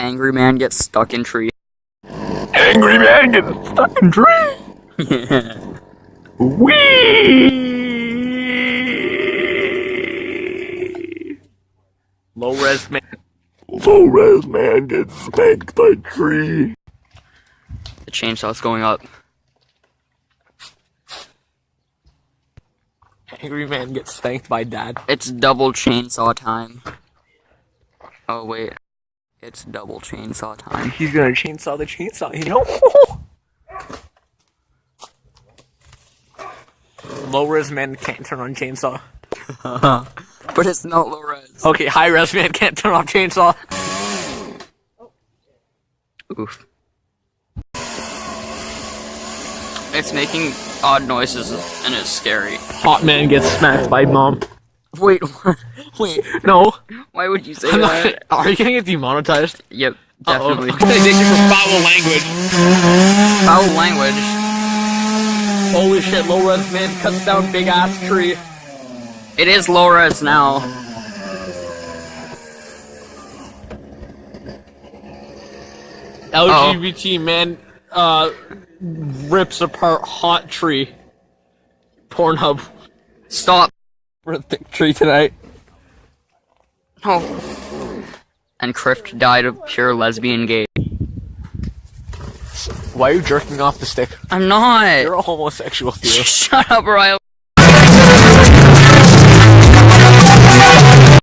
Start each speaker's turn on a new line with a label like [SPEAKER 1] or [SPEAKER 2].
[SPEAKER 1] Angry man gets stuck in tree.
[SPEAKER 2] Angry man gets stuck in tree. Wee.
[SPEAKER 1] Low res man.
[SPEAKER 2] Low res man gets spanked by tree.
[SPEAKER 1] The chainsaw's going up.
[SPEAKER 2] Angry man gets spanked by dad.
[SPEAKER 1] It's double chainsaw time. Oh wait. It's double chainsaw time.
[SPEAKER 2] He's gonna chainsaw the chainsaw, you know? Low res man can't turn on chainsaw.
[SPEAKER 1] But it's not low res.
[SPEAKER 2] Okay, high res man can't turn off chainsaw.
[SPEAKER 1] Oof. It's making odd noises and it's scary.
[SPEAKER 2] Hot man gets smacked by mom.
[SPEAKER 1] Wait, what?
[SPEAKER 2] Wait, no.
[SPEAKER 1] Why would you say
[SPEAKER 2] I'm
[SPEAKER 1] that?
[SPEAKER 2] not, are you gonna get demonetized?
[SPEAKER 1] Yep, definitely.
[SPEAKER 2] Thank you for foul language.
[SPEAKER 1] Foul language.
[SPEAKER 2] Holy shit, low res man cuts down big ass tree.
[SPEAKER 1] It is low res now.
[SPEAKER 2] LGBT man rips apart hot tree. Pornhub.
[SPEAKER 1] Stop.
[SPEAKER 2] We're a thick tree tonight.
[SPEAKER 1] Oh. And Crift died of pure lesbian gay.
[SPEAKER 2] Why are you jerking off the stick?
[SPEAKER 1] I'm not.
[SPEAKER 2] You're a homosexual, Theo.
[SPEAKER 1] Shut up, Riley.